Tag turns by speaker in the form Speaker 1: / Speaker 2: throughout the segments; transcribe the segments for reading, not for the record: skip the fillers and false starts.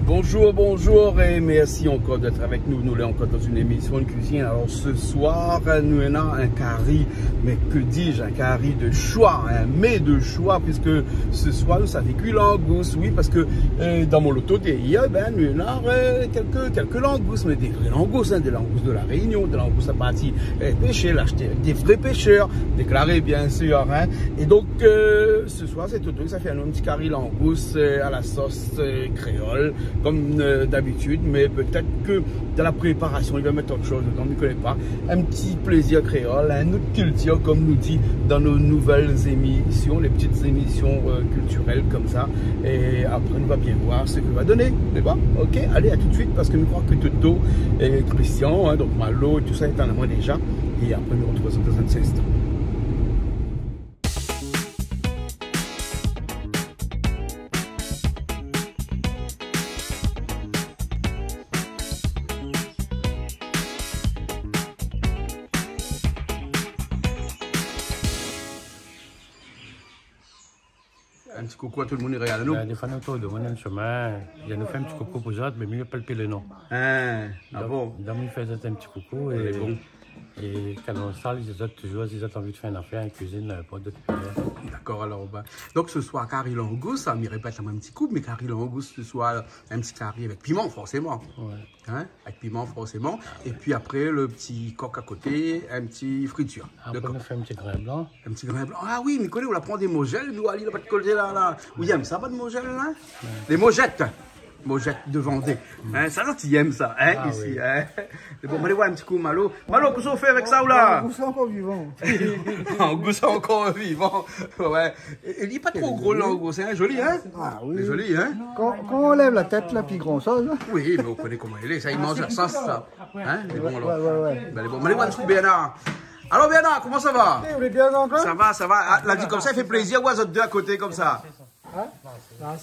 Speaker 1: Bonjour, bonjour et merci encore d'être avec nous. Nous sommes encore dans une émission de cuisine. Alors ce soir, nous avons un curry, mais que dis-je, un curry de choix, un mets de choix, puisque ce soir nous avons vécu langoustes. Oui, parce que dans mon loto hier, nous avons quelques langoustes, mais des vraies langoustes, des langoustes de la Réunion, des langoustes à partir pêcher, l'acheter avec des vrais pêcheurs, déclarés bien sûr. Et donc ce soir, c'est tout, ça fait un petit curry langouste à la sauce créole, comme d'habitude, mais peut-être que dans la préparation, il va mettre autre chose, donc on ne connaît pas. Un petit plaisir créole, un autre culture, comme nous dit dans nos nouvelles émissions, les petites émissions culturelles comme ça. Et après, on va bien voir ce que va donner. D'accord? Ok, allez, à tout de suite, parce que nous crois que Toto et Christian, donc Malo, tout ça est en amont déjà. Et après, nous retrouvons dans un instant. Un petit coucou à tout le monde, regarde nous.
Speaker 2: Des fois, nous de mon chemin, il nous fait un petit coucou pour ça, mais mieux pas le nom.
Speaker 1: Ah bon?
Speaker 2: Donc, il fait un petit coucou et bon. Et quand on sort, les autres toujours, ils ont envie de faire une affaire en cuisine, pas d'autres.
Speaker 1: D'accord, alors donc ce soir, curry langouste, ça me répète un petit coup, mais curry langouste, ce soir, un petit curry avec piment, forcément.
Speaker 2: Ouais.
Speaker 1: Hein? Avec piment, forcément. Et puis après, le petit coq à côté, un petit friture.
Speaker 2: Après, on fait un petit grain blanc.
Speaker 1: Un petit grain blanc. Ah oui, Nicolas, on la prend des mogelles, nous, Ali, il n'a pas de collier là. Oui, il aime ça, pas de mogelles, là? Ouais. Les mogettes. Mojette de Vendée. Hein, ça, tu aimes ça, hein, ici. Oui. Hein. Bon, allez voir un petit coup, Malo. Malo, qu'est-ce qu'on fait avec ça ou là?
Speaker 3: Langouste encore vivant.
Speaker 1: Langouste encore vivant. Ouais. Il n'est pas trop gros, langouste, hein, joli, hein?
Speaker 3: Ah oui.
Speaker 1: C'est joli, hein?
Speaker 3: Quand on lève la tête, la plus grande chose.
Speaker 1: Oui, mais vous connaissez comment il est. Ça, il mange la sauce, ça. Hein? Les bons, alors.
Speaker 3: Ouais.
Speaker 1: Ben, les bons. Allez voir un petit coup, Bernard. Alors, Bernard, comment ça va?
Speaker 3: Vous êtes bien encore?
Speaker 1: Ça va, ça va. Ah, là, dit comme ça, il fait plaisir. Ouais, vous êtes deux à côté, comme ça.
Speaker 3: Hein?
Speaker 1: Ah.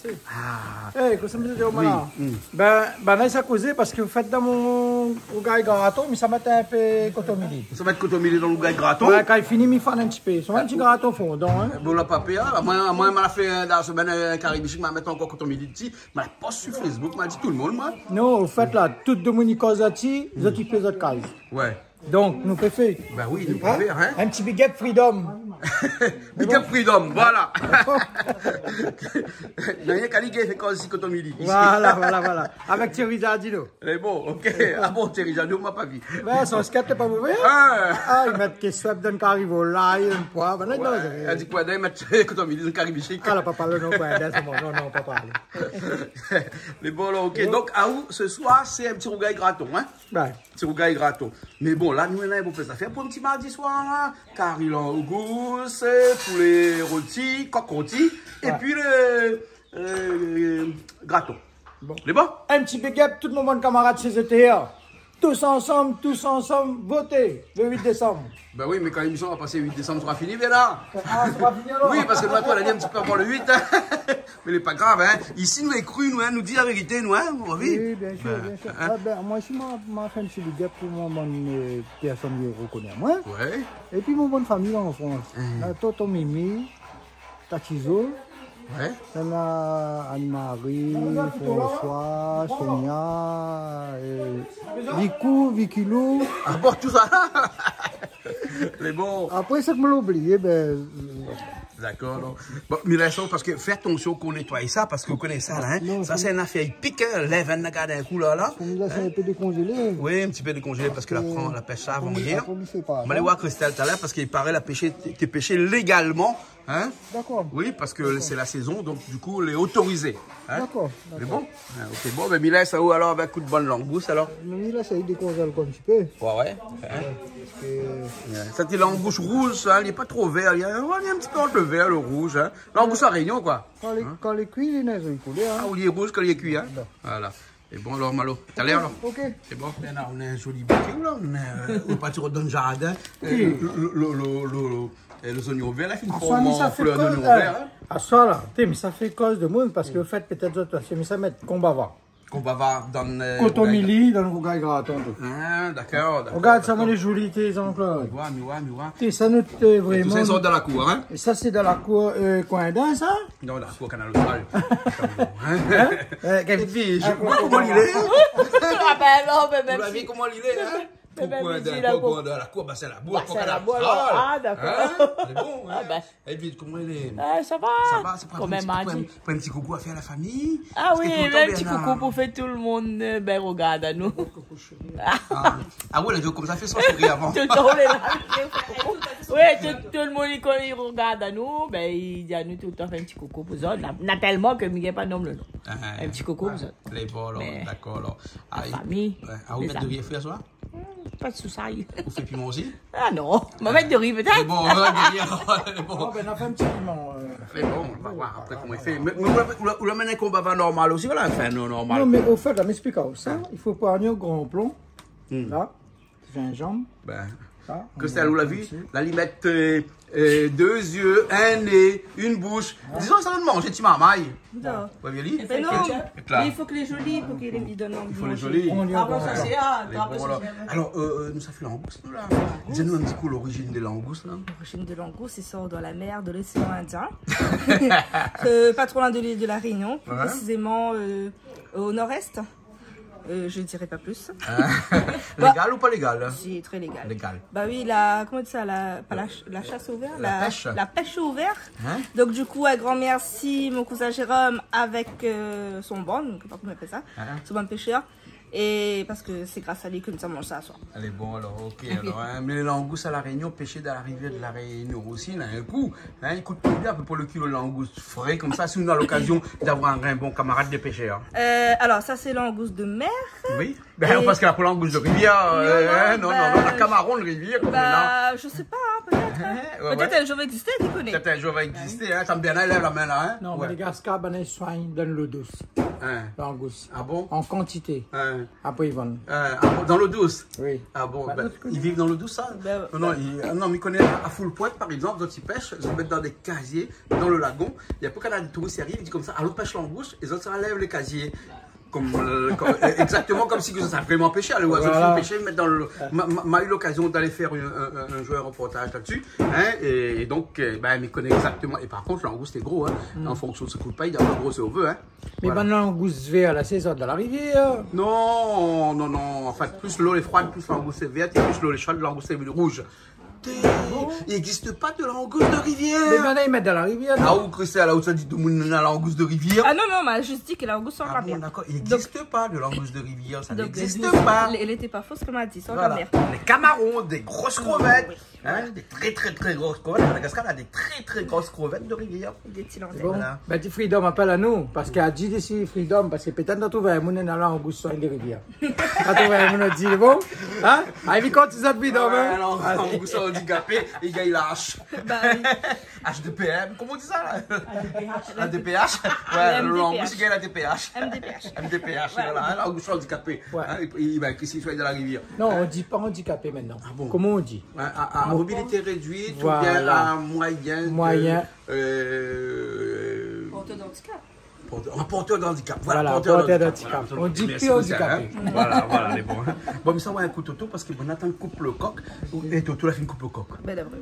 Speaker 3: Eh, qu'est-ce que ça me dit, Omar? Ben, là, ça causé parce que vous faites dans mon gars gâteau, mais ça m'a un peu cotomili.
Speaker 1: Ça va être cotomili dans le gars gâteau?
Speaker 3: Ouais, quand il finit, il fait un petit peu. C'est un petit gâteau fondant, hein?
Speaker 1: Bon, la papier, moi, je m'ai fait dans la semaine un caribichique, je vais encore cotomili ici. Je l'ai pas sur Facebook, je dit tout le monde, moi.
Speaker 3: Non, vous faites là, tout de Monica Zati, vous occupez votre case.
Speaker 1: Ouais.
Speaker 3: Donc, nous pouvons faire.
Speaker 1: Ben oui, nous pouvons faire, hein?
Speaker 3: Un petit big up freedom.
Speaker 1: Big up freedom, voilà. Il n'y a rien qu'à liguer, fait comme si cotomili.
Speaker 3: Voilà. Avec Thierry Jardino.
Speaker 1: C'est bon, ok. Ah bon, Thierry Jardino, on m'a pas vu.
Speaker 3: Ben, son skate, t'es pas mauvais? Ah, ils mettent des swap dans le carrivo là, un poivre.
Speaker 1: Elle dit quoi, ils mettent cotomili dans le caribichique.
Speaker 3: Ah, là, pas parler, non, c'est bon. Non, pas parler.
Speaker 1: Mais bon, là, ok. Donc, à où, ce soir, c'est un petit rougail graton, hein?
Speaker 3: Ben.
Speaker 1: Petit rougail graton. Mais bon, là, nous, on a fait ça faire pour un petit mardi soir, là. Curry langouste, poulet rôti, coq rôti, et puis le graton.
Speaker 3: Bon.
Speaker 1: Les bons?
Speaker 3: Un petit big up, tout le monde camarade chez ETA. Tous ensemble, votez le 8 décembre.
Speaker 1: Ben oui, mais quand l'émission va passer le 8 décembre, sera fini, bien là.
Speaker 3: Ah, ça va finir alors?
Speaker 1: Oui, parce que nous, toi, on a dit un petit peu avant le 8. Hein. Mais il n'est pas grave, hein. Ici, nous, les crus, nous, hein, nous dit la vérité, nous, hein.
Speaker 3: Oui, bien sûr. Hein? Moi, je m'a fait un petit big up pour mon bonne personne qui reconnaît moi.
Speaker 1: Ouais.
Speaker 3: Et puis, mon bonne famille en France. La Toto Mimi, Tatizo.
Speaker 1: Ouais.
Speaker 3: On a Anne-Marie, François, Sonia, Vikilou.
Speaker 1: Ah bon, tout ça là. Les bons.
Speaker 3: Après, c'est que je l'ai oublié, ben.
Speaker 1: D'accord. Bon, Mireille, parce que fais attention qu'on nettoie ça, parce que vous connaissez ça, là, hein. Non, ça, c'est une affaire pique, lève un gars d'un coup, là.
Speaker 3: On nous a fait un peu décongelé.
Speaker 1: Oui, un petit peu décongelé, parce que la pêche ça avant hier. On va aller voir Christelle tout à l'heure, parce qu'il paraît la pêcher, t'es pêché légalement. Hein?
Speaker 3: D'accord.
Speaker 1: Oui, parce que c'est la saison, donc du coup, elle est autorisée. Hein? D'accord. C'est bon? Ah, ok, bon, ben Mireille, ça où alors avec un coup de bonne langouste alors?
Speaker 3: Mireille, ça y décongèle comme tu peux.
Speaker 1: Ouais. Ça, c'est langouste rouge, ça, il n'est pas trop vert. Il y a un petit peu entre le vert et le rouge. Hein? Langouste à Réunion, quoi.
Speaker 3: Quand les cuits, les neiges, ils coulent. Hein?
Speaker 1: Ah, ou il est rouge quand il est cuit. Hein? Voilà. Et bon, alors, Malo, t'as l'air, alors?
Speaker 3: Ok.
Speaker 1: C'est bon. Là, on a un joli barbecue, là. On est parti dans le jardin. Les oignons verts, là, qui font en fleurs d'oignons verts.
Speaker 3: Ah, ça, là. Mais ça fait cause de monde, parce que, au fait, peut-être, mais ça met combat va.
Speaker 1: Qu'on va dans...
Speaker 3: Cotomili dans le rougail gratin.
Speaker 1: Ah, d'accord.
Speaker 3: Regarde, ça va les jolies, tes Jean-Claude.
Speaker 1: Ouais.
Speaker 3: Ça nous vraiment...
Speaker 1: Tout ça, ils sont dans la cour, hein?
Speaker 3: Et ça, c'est dans la cour coin d'un, ça?
Speaker 1: Non, dans la cour Canal Austral.
Speaker 3: Quelle fille,
Speaker 1: comment il est?
Speaker 4: Ah ben non, mais même
Speaker 1: Vous l'avez
Speaker 4: si...
Speaker 1: comment il est, hein? Pourquoi de la cour, bah c'est la boue,
Speaker 4: c'est la boue, ah d'accord.
Speaker 1: C'est bon, hein?
Speaker 4: Ah ben.
Speaker 1: Et puis, comment il est?
Speaker 4: Ah, ça va.
Speaker 1: Ça va, c'est pas un petit coucou à faire à la famille?
Speaker 4: Ah oui, un petit coucou pour faire tout le monde, ben regarde à nous.
Speaker 1: Ah oui, comme ça fait son sourire avant.
Speaker 4: Tout le temps, on est là. Oui, tout le monde, quand il regarde à nous, ben il dit à nous tout le temps, fait un petit coucou pour ça. On a tellement que Miguel pas nomme le nom. Un petit coucou pour ça.
Speaker 1: Les bons, d'accord.
Speaker 4: La famille.
Speaker 1: Ah, vous mettez de riz faire ça?
Speaker 4: Pas de soucis.
Speaker 1: Vous faites piment aussi?
Speaker 4: Ah non, on va mettre de riz peut-être.
Speaker 1: Bon, on va dire.
Speaker 3: Ah, ben, on a fait un petit piment.
Speaker 1: C'est bon, on va voir après comment il fait. Mais vous l'amenez un combat normal aussi, voilà, enfin, non normal.
Speaker 3: Non, mais au fait, là, m'explique ça. Il faut prendre un grand plomb. Là, gingembre.
Speaker 1: Ben,
Speaker 3: Ça,
Speaker 1: Christelle, vous l'avez vu? Là, ils mettent 2 yeux, un nez, une bouche. Disons, ça va manger, tu m'amailles.
Speaker 4: Non.
Speaker 1: Ouais, Violi?
Speaker 4: Mais non, mais il faut que les jolis, pour qu'ils les donnent envie.
Speaker 1: Il faut les jolis.
Speaker 4: Ah bon, ça c'est
Speaker 1: Alors, nous, ça fait langoustes, nous, là. Dis-nous un petit coup l'origine des langoustes, là.
Speaker 5: L'origine de langoustes, il sort dans la mer de l'océan Indien. Pas trop loin de l'île de la Réunion, plus précisément au nord-est. Je ne dirai pas plus.
Speaker 1: Légal ou pas légal?
Speaker 5: C'est très légal.
Speaker 1: Légal.
Speaker 5: Bah oui, comment ça, la chasse au vert, la pêche au vert.
Speaker 1: Hein?
Speaker 5: Donc du coup, un grand merci mon cousin Jérôme avec son bande, donc pas comment on appelle ça, son bande pêcheur. Et parce que c'est grâce à lui que nous avons mangé ça à soir.
Speaker 1: Elle est bon alors, ok. Alors, hein, mais les langoustes à la Réunion, pêcher dans la rivière de la Réunion aussi, là, un coup. Hein, il coûte combien pour le kilo de langoustes frais comme ça, si on a l'occasion d'avoir un bon camarade de pêcheur?
Speaker 5: Alors ça c'est langouste de mer.
Speaker 1: Oui. Ben, parce qu'il y a pas langouste de rivière. Non, la Camaron de rivière.
Speaker 5: Bah, je sais pas, hein, peut-être. Peut-être un jour va exister, tu connais.
Speaker 1: Peut-être un jour va exister, hein. T'aimes bien, lève la main là, hein.
Speaker 3: Non, mais les Gascons, ben, ils soignent dans l'eau douce. Langouste.
Speaker 1: Ah bon?
Speaker 3: En quantité. Après, ils vendent.
Speaker 1: Dans l'eau douce?
Speaker 3: Oui.
Speaker 1: Ah bon, ils vivent dans l'eau douce, ça? Non, mais ils connaissent à Full Pointe, par exemple, quand ils pêchent, ils se mettent dans des casiers, dans le lagon. Il y a pas qu'à des touristes qui arrivent, ils disent comme ça, allô, pêche langouste, et les autres, ça lève les casiers. Exactement comme si ça a vraiment pêché. Les oiseaux qui pêchaient, mettre dans le. M'a eu l'occasion d'aller faire un jeu, un reportage là-dessus. Hein, et donc, ben, il connaît exactement. Et par contre, le langouste est gros. Hein, en fonction de ce coup de paille, il y a pas gros si on veut. Hein.
Speaker 3: Mais voilà. Ben, langouste vert, la saison de la rivière.
Speaker 1: Non. En fait, plus l'eau est froide, plus la langouste est verte, et plus l'eau est chaude, la langouste est rouge. Il n'existe pas de langouste de rivière.
Speaker 3: Mais maintenant, ils mettent dans la rivière.
Speaker 1: Ah, où Christelle, là où ça dit de la langouste de rivière?
Speaker 5: Ah non, mais juste dit que la langouste sur la mer.
Speaker 1: D'accord, il n'existe pas de langouste de rivière, ça n'existe pas.
Speaker 5: Elle n'était pas fausse comme elle a dit, sur la mer.
Speaker 1: Les camarons, des grosses crevettes, des très grosses crevettes. Madagascar a des très grosses crevettes de rivière.
Speaker 5: Des petits langues.
Speaker 3: Bon, ben, Freedom appelle à nous, parce qu'il a dit ici Freedom, parce que peut-être qu'on trouve un monde dans la langouste sur les rivières. On trouve un monde dit, bon, hein? Allez, quand tu sais Freedom, hein?
Speaker 1: Alors, langouste handicapé, il gagne la H. HDPM, comment on dit ça là? ADPH. Ouais, le langouste gagne la DPH. MDPH, voilà, langouste handicapé. Il va qu'il soit dans la rivière.
Speaker 3: Non, on ne dit pas handicapé maintenant. Comment on dit?
Speaker 1: À mobilité réduite ou bien à moyen.
Speaker 5: Porteur d'handicap.
Speaker 1: Un porteur d'handicap.
Speaker 3: Voilà, porteur d'handicap. On dit plus handicapé.
Speaker 1: Voilà, les bons. Bon, mais ça va un coup Toto parce que Bonathan coupe le coq et Toto la fin coupe le coq.
Speaker 5: Ben d'après.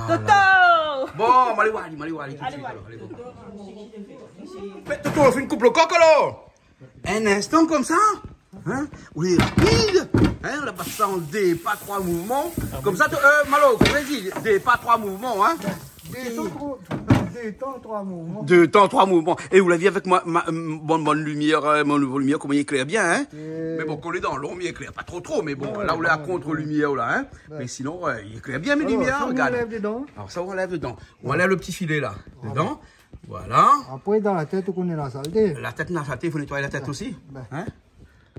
Speaker 1: Toto! Bon, Maliwali, tout de suite alors. Allez, bon. Toto la fin coupe le coq alors! Un instant comme ça? Hein? Oui, rapide! Hein? On a passé ça en des pas 3 mouvements. Comme ça, Malo, comment on dit? Des pas 3 mouvements, hein?
Speaker 3: Deux temps, 3 mouvements.
Speaker 1: 2 temps, 3 mouvements. Et vous l'aviez avec ma bonne lumière, mon nouveau lumière, comment il éclaire bien, hein? Mais bon, qu'on est dans l'ombre, il éclaire pas trop, mais bon, là, on est à contre-lumière, là, hein? Mais sinon, il éclaire bien mes lumières, regarde.
Speaker 3: On enlève dedans.
Speaker 1: Alors, ça, on enlève dedans. On enlève le petit filet, là, dedans. Voilà.
Speaker 3: Après, dans la tête, on est dans la saleté.
Speaker 1: La tête, dans la saleté, il faut nettoyer la tête aussi. Hein?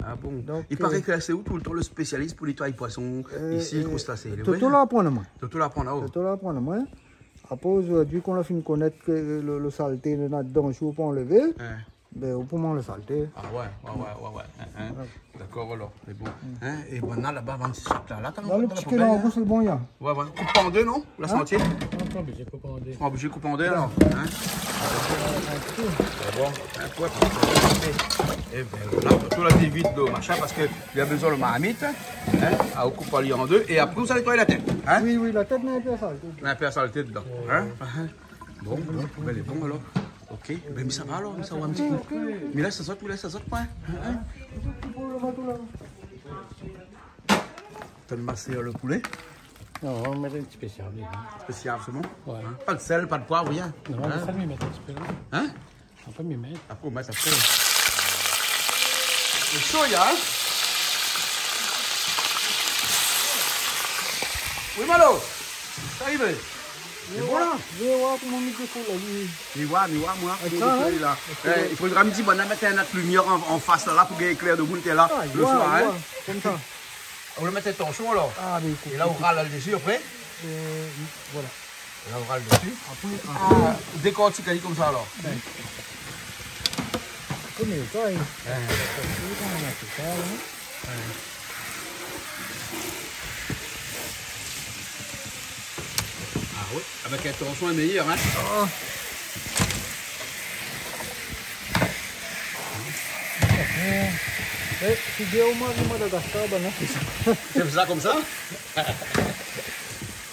Speaker 1: Ah bon? Donc, il paraît que c'est où tout le temps le spécialiste pour nettoyer les poissons, ici, crustacés.
Speaker 3: Toto l'apprend, moi.
Speaker 1: Toto l'apprend, là-haut.
Speaker 3: Toto l'apprend, moi. Après, aujourd'hui, qu'on a fini de connaître que le saleté là-dedans, je ne peux pas enlever, ben, on peut m'enlever le saleté.
Speaker 1: Ah ouais. D'accord, alors, c'est bon. Et maintenant, là-bas, 26 là,
Speaker 3: dans le petit langouste, c'est le bon, il y a.
Speaker 1: Ouais, coupe en deux, non? La sentier?
Speaker 2: On est obligé de couper en deux.
Speaker 1: On est obligé de couper en deux, alors. C'est bon. Et bien voilà, tout là t'évites le machin parce qu'il y a besoin de marmite. Hein, à couper en deux. Et après, vous allez nettoyer la tête. Hein?
Speaker 3: Oui, oui, la tête n'est pas sale.
Speaker 1: On a un peu de saleté dedans. Hein? Bon, elle est bon alors. Ok, mais ça va alors, ça va un petit coup. Mais là, ça saute, point. Hein? Tu as massé le poulet?
Speaker 2: Non, on va mettre un petit spécial.
Speaker 1: Spécial, c'est bon?
Speaker 2: Ouais.
Speaker 1: Hein? Pas de sel, pas de poivre, rien.
Speaker 2: Non, on va m'y mettre un petit peu là.
Speaker 1: Hein?
Speaker 2: On peut m'y mettre.
Speaker 1: Après, on met ça après. C'est chaud, ya, hein? Oui, Malo? Ça arrive? C'est bon là?
Speaker 3: Je vais voir comment il faut là.
Speaker 1: Moi. Il faudra me dire, on va mettre une lumière en face là pour qu'il éclaire de monter là le soir. Hein?
Speaker 3: Comme ça.
Speaker 1: On va mettre ton chaud alors.
Speaker 3: Ah, mais écoute.
Speaker 1: Et là, on râle le dessus après.
Speaker 3: Voilà.
Speaker 1: Et là, on râle le dessus. Après, décortique comme ça alors.
Speaker 3: Comme ça, hein.
Speaker 1: Ah oui, avec un torchon est meilleur, hein?
Speaker 3: Oh. Si Dieu au moins de Madagascar, ben non.
Speaker 1: C'est ça comme ça?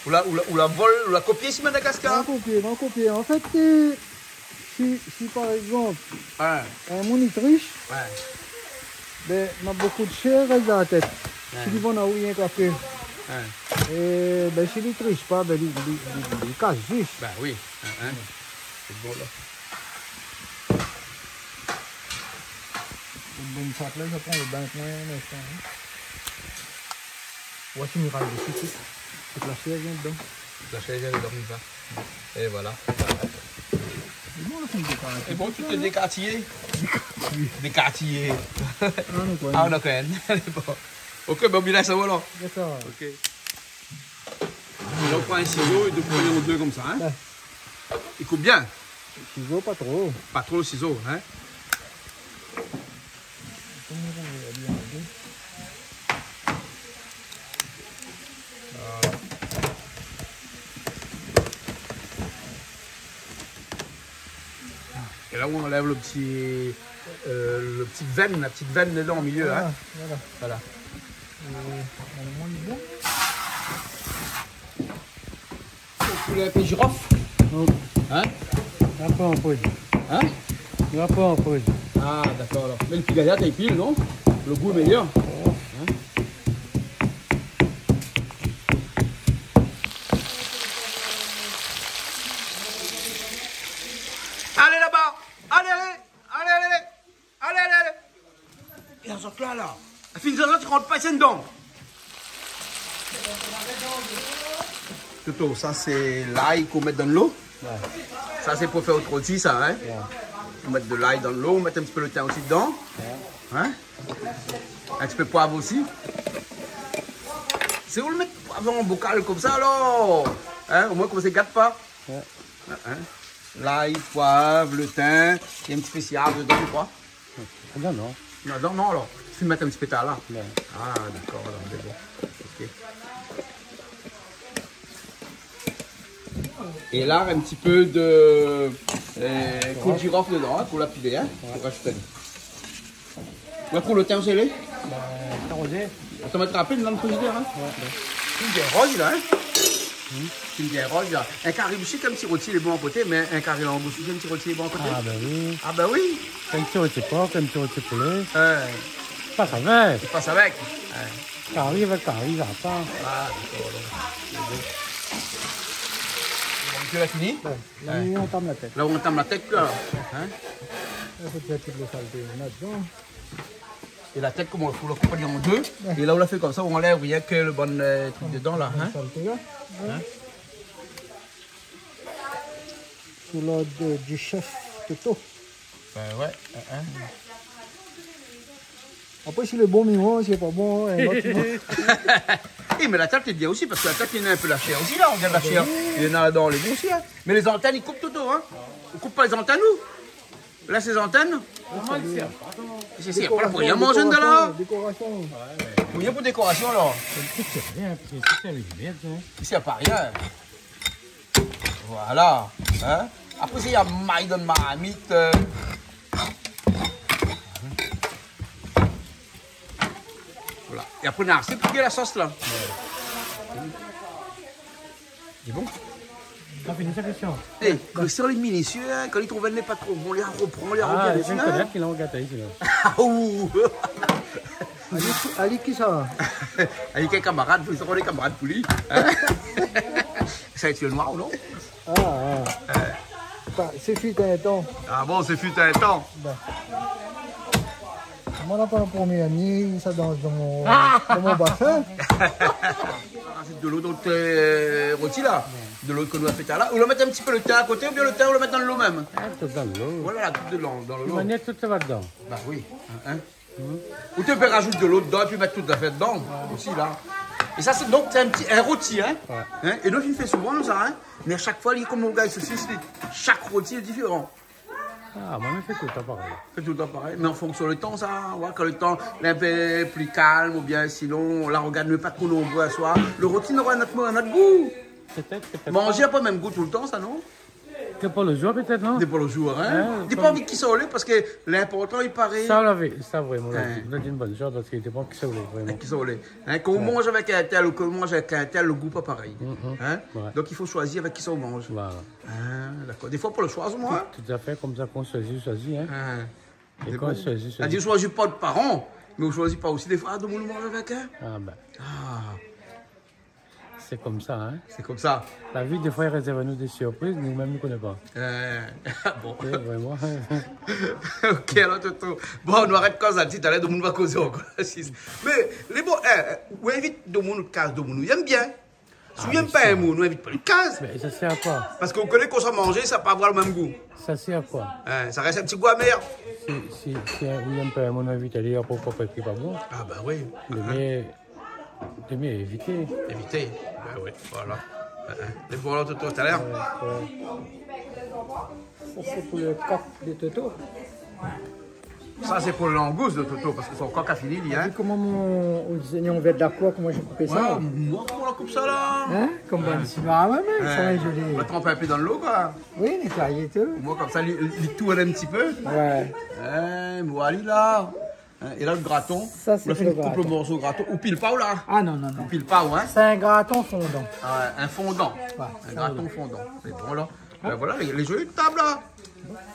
Speaker 1: Ou la copier ici Madagascar?
Speaker 3: Non, copier. En fait, si par exemple,
Speaker 1: Ouais.
Speaker 3: un monitriche,
Speaker 1: Ouais.
Speaker 3: ben, on a beaucoup de chair dans la tête.
Speaker 1: Ouais.
Speaker 3: Si on a rien qu'à faire.
Speaker 1: Ouais.
Speaker 3: Et ben, si il ne triche pas, ben, il casse juste.
Speaker 1: Ben oui. Hein? C'est bon là.
Speaker 3: Une bonne sac là, je prends le bain un instant. Voici une râle dessus. Toute la chair vient dedans.
Speaker 1: La chaise vient de dormir ça. Et voilà.
Speaker 3: C'est bon, là, c'est une décoration.
Speaker 1: Et bon, tu te décartiller? Décartiller.
Speaker 3: Ah, non, quoi.
Speaker 1: Ah, on a quand même. Bon. Ok, ben, on laisse ça voilà.
Speaker 3: D'accord.
Speaker 1: Ok. Là, on prend un ciseau et de prendre en deux comme ça. Hein?
Speaker 3: Ouais.
Speaker 1: Il coupe bien.
Speaker 3: Ciseaux, pas trop.
Speaker 1: Pas trop le ciseau. Hein? Et là, on enlève la petite veine dedans au milieu. Hein? Voilà. Poulet à girofle. Hein?
Speaker 3: Un peu en pause.
Speaker 1: Hein?
Speaker 3: Un peu en pause.
Speaker 1: Ah, d'accord. Alors. Mais le pigalia, t'as pile, non? Le goût est meilleur. Hein? Allez là-bas! Allez! Et un sac là. La fin de ça, tu rentres pas ici dedans. Toto, ça c'est l'ail qu'on met dans l'eau.
Speaker 2: Ouais.
Speaker 1: Ça c'est pour faire autre rôti, ça. Hein?
Speaker 2: Ouais.
Speaker 1: On met de l'ail dans l'eau, on met un petit peu le thym aussi dedans.
Speaker 2: Ouais.
Speaker 1: Hein? Un petit peu de poivre aussi. C'est où le mettre poivre en bocal comme ça alors? Hein? Au moins comme ça ne gâte pas.
Speaker 2: Ouais.
Speaker 1: Hein? L'ail, poivre, le thym, il y a un petit peu de dedans, je crois.
Speaker 2: Non, non.
Speaker 1: Non, alors. Tu peux mettre un petit peu de là.
Speaker 2: Ouais.
Speaker 1: Ah, d'accord, alors c'est bon. Ok. Et là, un petit peu de coup de girofle dedans, hein, pour la piler, hein, pour rajouter. Ouais, pour le thym gelé.
Speaker 2: Arrosé.
Speaker 1: On te mettra rapide dans le frigidaire, hein.
Speaker 2: Ouais.
Speaker 1: Une bière rose, là, hein. Une bière rose, là. Un carré bouché comme petit rôti, il est bon à côté, mais un carré langouste, un petit rôti, il est bon à côté.
Speaker 2: Ah, ben oui.
Speaker 1: Ah, ben oui.
Speaker 2: Un petit rôti porc, un petit rôti poulet.
Speaker 1: Pas
Speaker 2: Pas avec.
Speaker 1: il passe avec.
Speaker 2: Carré avec carré, ça va.
Speaker 1: Ah, d'accord, alors. Tu l'as fini?
Speaker 3: Là, on entame la tête.
Speaker 1: Là, on entame la tête, là. Hein?
Speaker 3: Il faut déjà toute la saleté là-dedans.
Speaker 1: Et la tête, comment on faut la couper en deux. Et là, on la fait comme ça, on enlève rien que le bon truc dedans, là. Hein?
Speaker 3: La saleté là.
Speaker 1: Hein?
Speaker 3: Sous l'ordre du chef Toto.
Speaker 1: Ben ouais.
Speaker 3: Après, si le bon mignon, c'est pas bon.
Speaker 1: Eh, mais la tête est bien aussi, parce que la tête, il y en a un peu la chair aussi, là. On regarde la chair. Il y en a dans les bons aussi, hein. Mais les antennes, ils coupent tout, hein. On coupe pas les antennes, nous. Là, ces antennes. C'est pas là pour rien manger de là.
Speaker 3: Décoration.
Speaker 1: Rien pour décoration, là.
Speaker 2: C'est rien, c'est les lumières, hein.
Speaker 1: Ici, il n'y a pas rien. Voilà. Hein? Après, il y a maille dans ma marmite. Voilà. Et après, on a assez pour la sauce là. C'est bon?
Speaker 2: On finit sa question.
Speaker 1: Eh, Christian, les minutieux, hein, quand ils trouvent les pas trop bons, les reprend, les
Speaker 2: Ah,
Speaker 1: regarde.
Speaker 2: je connais qu'il a regardé ici.
Speaker 1: Ah, ouh!
Speaker 3: Ali, qui ça?
Speaker 1: Avec quelques camarades, ils seront des camarades pour lui. Hein? Ça a été le noir ou non?
Speaker 3: C'est fut un temps.
Speaker 1: Ah bon, c'est fut un temps.
Speaker 3: Moi, on n'a pas le premier ami, ça dans mon bassin.
Speaker 1: C'est de l'eau dans le rôti là. De l'eau que nous avons fait là. Ou le mettre un petit peu le thym à côté, ou bien le thym, ou le mettre dans l'eau même.
Speaker 2: Ah, tout dans l'eau.
Speaker 1: Voilà, la coupe de l'eau dans
Speaker 2: De
Speaker 1: l'eau.
Speaker 2: manière, tout ça va dedans.
Speaker 1: Bah oui. Hein? Ou tu peux rajouter de l'eau dedans et puis mettre toute la fête dedans. Aussi là. Et ça, c'est donc un rôti. Hein? Hein? Et nous, il fait souvent ça. Hein? Mais à chaque fois, il est comme mon gars, ceci, chaque rôti est différent.
Speaker 2: Ah, moi, je fais tout le temps pareil.
Speaker 1: C'est tout le temps pareil. Mais en fonction du temps, ça. Ouais, quand le temps est un peu plus calme, ou bien sinon, là, regarde, ne pas trop nombreux à soi. Le rôti n'aura un autre goût.
Speaker 2: Peut-être.
Speaker 1: Manger n'a pas le même goût tout le temps, ça, non?
Speaker 2: Que pour le jour, peut-être, non?
Speaker 1: C'est pour le jour, hein? T'es pas envie qu'ils soient parce que l'important, il paraît.
Speaker 2: Ça, vraiment, on a dit une bonne chose parce qu'il était bon qu'ils soient vraiment.
Speaker 1: Qu'ils sont hein? Quand on mange avec un tel ou qu'on mange avec un tel, le goût pas pareil. Hein?
Speaker 2: Ouais.
Speaker 1: Donc il faut choisir avec qui ça on mange.
Speaker 2: Voilà.
Speaker 1: Hein? D'accord. Des fois pour le choisir, moi.
Speaker 2: Tout à fait comme ça qu'on choisit, hein?
Speaker 1: Hein?
Speaker 2: Et quand on choisit,
Speaker 1: On dit on choisit pas de parents, mais on choisit pas aussi des fois. Ah, de mon mange avec un.
Speaker 2: Ah, ben.
Speaker 1: Ah,
Speaker 2: C'est comme ça, hein?
Speaker 1: c'est comme ça.
Speaker 2: La vie, des fois, elle réserve à nous des surprises, nous-mêmes, nous ne connaissons pas.
Speaker 1: Bon.
Speaker 2: Et vraiment.
Speaker 1: Ok, alors, Toto. Bon, on arrête comme ça, tout à l'heure, tout le monde va causer encore. Mais, les bons, on invite tout le monde, case de monde, ils aiment bien. Si on n'aime pas un mot, on n'invite pas une case.
Speaker 2: Mais ça sert à quoi?
Speaker 1: Parce qu'on connaît qu'on s'en manger, ça va pas avoir le même goût.
Speaker 2: Ça sert à quoi?
Speaker 1: Hein, ça reste un petit goût amer.
Speaker 2: Si William peut, à mon avis, aller à propos qui n'est pas bon,
Speaker 1: Ah, bah oui.
Speaker 2: de mieux éviter.
Speaker 1: Éviter. Bah oui, voilà. Les bons, alors, Toto, tout à l'heure.
Speaker 3: Ça, c'est pour le coq de Toto.
Speaker 1: Ça, c'est pour le langouste de Toto, parce que son coq a fini, lui, hein.
Speaker 3: Comment on vient de la cour, comment j'ai coupé ça?
Speaker 1: Moi, comment on la coupe ça, là?
Speaker 3: Hein? Comme bon, c'est pas ouais, ça est joli.
Speaker 1: On va tremper un peu dans l'eau, quoi.
Speaker 3: Oui, nettoyer tout.
Speaker 1: Moi, comme ça, il tourne un petit peu.
Speaker 3: Ouais.
Speaker 1: Voilà, là. Et là, le graton.
Speaker 3: Ça, c'est
Speaker 1: on a fait
Speaker 3: le
Speaker 1: une coupe
Speaker 3: graton.
Speaker 1: le morceau de graton. Ou pile pas, ou là?
Speaker 3: Ah non, non, non.
Speaker 1: Ou pile pas, ou hein?
Speaker 3: C'est un graton fondant.
Speaker 1: Ah, un fondant.
Speaker 3: Ouais,
Speaker 1: Un graton fondant. C'est bon, là. Ben voilà, les jolies tables, là.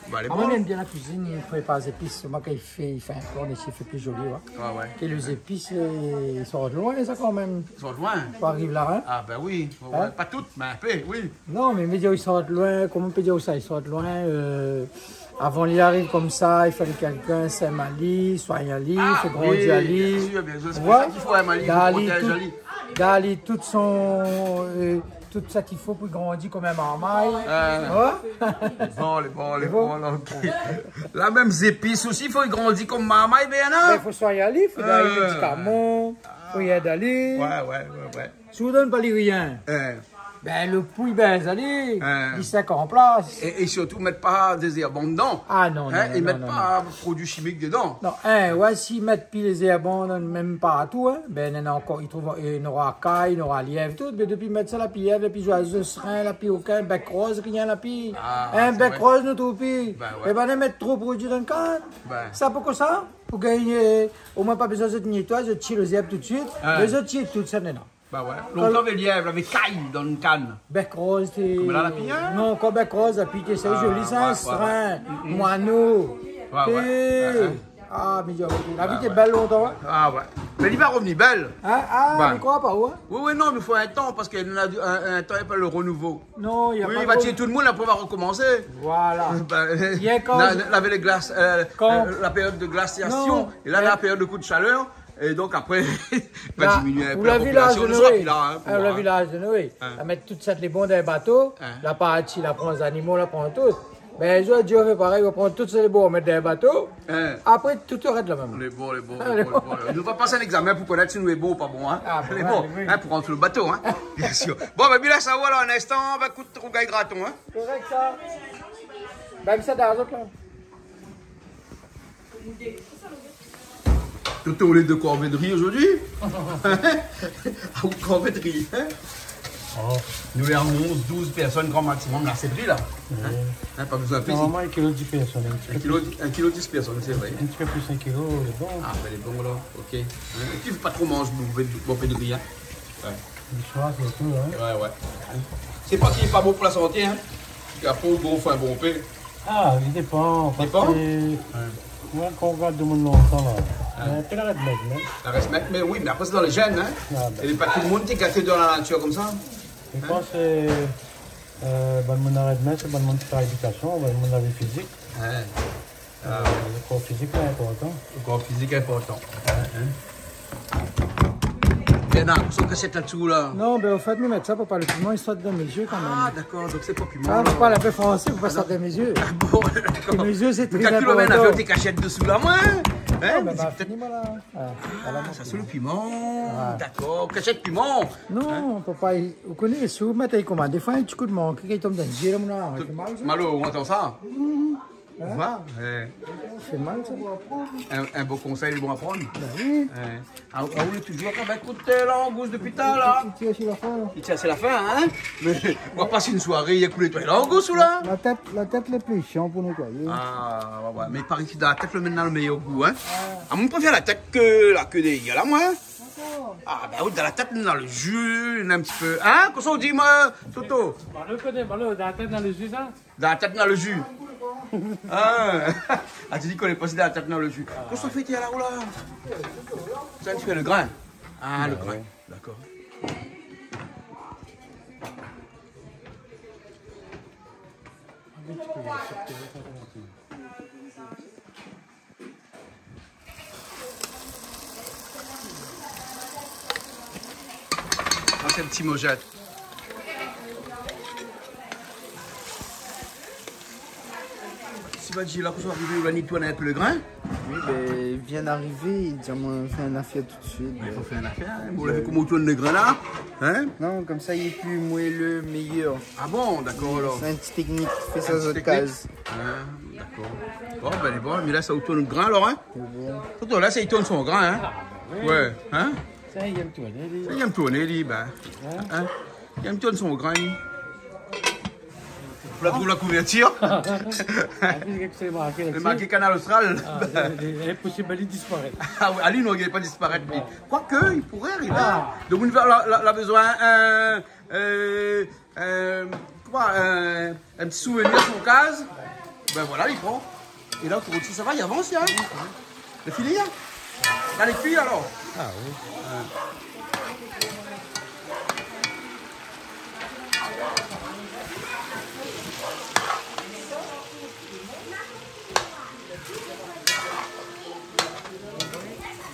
Speaker 1: Bah, les
Speaker 3: Ah, moi,
Speaker 1: bons.
Speaker 3: j'aime bien la cuisine, il prépare les épices. Moi, quand il fait un cornet, il fait plus joli. Ouais.
Speaker 1: Ouais.
Speaker 3: Et les épices, ils sont loin, ça, quand même.
Speaker 1: Ils sont loin.
Speaker 3: Pas arrive là, hein?
Speaker 1: Ah, ben oui. Ouais,
Speaker 3: Hein?
Speaker 1: pas toutes, mais un peu, oui.
Speaker 3: Non, mais dire ils sortent loin, comment on peut dire ça? Ils sortent loin. Avant qu'il arrive comme ça, il fallait que quelqu'un s'aime Ali, soigne Ali, fait grandir Ali.
Speaker 1: Bien sûr, bien sûr. C'est pour
Speaker 3: Ouais.
Speaker 1: ça qu'il faut un Mali, il faut
Speaker 3: Dali,
Speaker 1: protéger Ali.
Speaker 3: Dali, tout ça qu'il faut pour grandir comme un marmaille. Ouais.
Speaker 1: Les bons, là, ok. La même épices aussi, il faut grandir comme maman, bien,
Speaker 3: Mais
Speaker 1: non?
Speaker 3: il faut soigner Ali, il faut donner des médicaments, il faut y aider Ali.
Speaker 1: Ouais.
Speaker 3: Si vous ne donnez pas les rien, ben le pouille baise Ali, il sait en place.
Speaker 1: Et surtout, mettre pas des herbes dedans.
Speaker 3: Ah non, non,
Speaker 1: Hein,
Speaker 3: non,
Speaker 1: et
Speaker 3: non,
Speaker 1: mettre
Speaker 3: non,
Speaker 1: pas produits chimiques dedans.
Speaker 3: Non, ouais, s'ils mettent pile les herbes, même pas à tout, hein, ben il y en a encore, ils trouvent, il y aura caille, il y aura lièvre, tout, mais depuis mettre ça, la lièvre, la joyeuse, serein, la aucun, bec rose, rien, la pille.
Speaker 1: Ah,
Speaker 3: Un
Speaker 1: c'est
Speaker 3: bec
Speaker 1: vrai.
Speaker 3: rose, nous tout pille.
Speaker 1: Ben ouais.
Speaker 3: Et ben, on mettre trop de produits dans le cadre.
Speaker 1: Ben.
Speaker 3: Ça pour quoi ça? Pour gagner, au moins pas besoin de nettoyer, je tire les herbes tout de suite, les autres tirent tout ça maintenant.
Speaker 1: Bah ouais. Longtemps, les lièvres, avec caille dans une canne.
Speaker 3: Bec rose, t'es.
Speaker 1: Comme là, la pille, hein?
Speaker 3: Non, comme bec rose, la pille, c'est joli, c'est un
Speaker 1: ouais,
Speaker 3: serein, moineau.
Speaker 1: Ouais.
Speaker 3: Ah, mais la vie est belle longtemps.
Speaker 1: Ah ouais. Mais il va revenir belle.
Speaker 3: Hein? Ah,
Speaker 1: Ouais.
Speaker 3: mais quoi, pas où? Hein?
Speaker 1: Oui, non, mais il faut un temps, parce qu'il y a un temps, il n'y a pas le renouveau.
Speaker 3: Non, il y a
Speaker 1: Oui,
Speaker 3: pas
Speaker 1: il va
Speaker 3: trop-
Speaker 1: tirer tout le monde, après il va recommencer.
Speaker 3: Voilà.
Speaker 1: Ben,
Speaker 3: Il y a quand-
Speaker 1: laver les glaces,
Speaker 3: Quand-
Speaker 1: la période de glaciation,
Speaker 3: Non.
Speaker 1: et là, la période de coup de chaleur, et donc après, il va
Speaker 3: Là,
Speaker 1: diminuer un
Speaker 3: ou
Speaker 1: peu la
Speaker 3: le village
Speaker 1: population.
Speaker 3: de
Speaker 1: Nous sera
Speaker 3: Noé.
Speaker 1: plus là, hein, pour
Speaker 3: Le
Speaker 1: voir, hein.
Speaker 3: village de Noé.
Speaker 1: Hein.
Speaker 3: La mettre toutes cette les bons dans les bateaux,
Speaker 1: Hein.
Speaker 3: la partie, la prend les animaux, la prend tout. Ben, je Dieu fait pareil, il va prendre toutes ces bons, mettre dans les bateaux.
Speaker 1: Hein.
Speaker 3: Après, tout reste le même.
Speaker 1: Les bons.
Speaker 3: Ah, les bons.
Speaker 1: Nous va passer un examen pour connaître si nous est beau ou pas bon, hein.
Speaker 3: Ah,
Speaker 1: les
Speaker 3: ouais,
Speaker 1: bons,
Speaker 3: oui.
Speaker 1: hein, pour rentrer le bateau, hein. Bien sûr. Bon, ben, bien là, ça va, là, un instant, on va écouter Rougaille Graton, hein.
Speaker 3: Correct ça? Même ça dans l'autre là.
Speaker 1: Toto, au lieu de corvée de riz aujourd'hui? Ah, ou corvée de riz, hein?
Speaker 2: Oh.
Speaker 1: Nous les 11, 12 personnes grand maximum, là c'est pris là. Hein, pas besoin de plus.
Speaker 2: Normalement, 1 kg 10 personnes.
Speaker 1: 1 kg 10 personnes, c'est vrai.
Speaker 2: Un petit peu plus 1 kg, c'est bon.
Speaker 1: Ah, ben les bons là, ok. Hein? Et puis pas trop manger, bon peu de riz. Hein? Ouais.
Speaker 2: Le soir, c'est tout, hein.
Speaker 1: Ouais. C'est pas qu'il n'est pas bon pour la santé, hein. Après, au gros, faut un bon pain.
Speaker 2: Ah, il dépend.
Speaker 1: Il dépend?
Speaker 2: Moi, quand on regarde de mon longtemps, là, il y a la reste mec, hein.
Speaker 1: La reste mec, mais oui, mais après c'est dans les gènes, hein.
Speaker 2: Ah, ben.
Speaker 1: Et pas tout le monde qui est gâté dans la nature comme ça.
Speaker 2: Je pense que c'est mon arrêt de main, c'est mon éducation, mon avis physique.
Speaker 1: Ouais.
Speaker 2: Le corps physique est important.
Speaker 1: Le corps physique est important. Bien, on cassette là-dessous là.
Speaker 3: Non, ben au fait, nous mettre ça pour pas le piment, il sort dans mes yeux quand même.
Speaker 1: Ah, d'accord, donc c'est pas piment.
Speaker 3: Ah, je parle un peu français, faut pas sortir dans mes yeux.
Speaker 1: Bon, d'accord.
Speaker 3: Mes yeux, c'est
Speaker 1: Mais
Speaker 3: très
Speaker 1: quand tu l'as
Speaker 3: important.
Speaker 1: fait tes cachettes dessous là, moi. Hein?
Speaker 3: Ben,
Speaker 1: C'est
Speaker 3: bah,
Speaker 1: peut-être-
Speaker 3: finis-moi là.
Speaker 1: Ça c'est le piment.
Speaker 3: Ah.
Speaker 1: D'accord, cachette piment.
Speaker 3: Non, papa, vous connaissez, si vous mettez comment, des fois, un petit coup de manque, quand il tombe dans le yeux, là, mon âme, c'est mal, ça.
Speaker 1: Malo, on entend ça? On va.
Speaker 3: C'est mal, ça.
Speaker 1: Un beau conseil, bon à prendre.
Speaker 3: Ben oui.
Speaker 1: Ah, on est toujours comme écoute l'angouste depuis tard là.
Speaker 3: Tu tires sur la fin, là.
Speaker 1: Il tient, c'est la fin, hein? Mais on va passer une soirée, il y a coulé toi l'angouste ou là?
Speaker 3: La tête le plus chiant pour nettoyer.
Speaker 1: Ah, ouais, mais par ici, dans la tête, le maintenant le meilleur goût, hein? Ah, moi, je préfère la tête que la queue des gars, là, moi. Ah, ben oui, dans la tête, dans le jus, un petit peu. Hein? Qu'est-ce qu'on dit, moi, Toto?
Speaker 2: Malo connaît, Malo, dans la tête, dans le jus, ça?
Speaker 1: Dans la tête, dans le jus. Ah, tu dis qu'on est passé dans la tête, dans le jus. Qu'est-ce qu'on fait, là, ou là? Ça, tu fais le grain. Ah, le grain. D'accord. Ah, c'est un petit mojette. Si va dire là qu'on soit arrivé, on va nettoyer un peu le grain.
Speaker 6: Oui, ben, il vient d'arriver, il dit on fait un affaire tout de suite.
Speaker 1: Il faut faire une affaire. Hein. Vous l'avez comment on tourne le grain là? Hein?
Speaker 6: Non, comme ça il est plus moelleux, meilleur.
Speaker 1: Ah bon, d'accord alors.
Speaker 6: C'est une petite technique qui fait ça
Speaker 1: Petite
Speaker 6: aux
Speaker 1: technique.
Speaker 6: cases.
Speaker 1: Ah, d'accord. Bon, ben les bon, mais là ça tourne le grain alors, hein?
Speaker 6: C'est bon.
Speaker 1: Surtout là, ça il tourne son grain, hein? Ouais, hein?
Speaker 2: Ça, il aime tourner, lui.
Speaker 1: Ça, il aime tourner, lui, ben. Hein? Il aime tourner son grain. Vous la trouvez la couverture?
Speaker 2: C'est marqué
Speaker 1: Le
Speaker 2: là-dessus.
Speaker 1: marqué Canal Austral.
Speaker 2: Ah, il est possible d'aller disparaître.
Speaker 1: Ah oui, Ali, non, il n'est pas disparaître. Mais... Quoique, il pourrait arriver. Donc, on a besoin un petit souvenir sur case. Ben voilà, il prend. Et là, pour autre chose, ça va, il avance, hein? Le filet, hein? Là, les cuits, alors?
Speaker 2: Ah oui.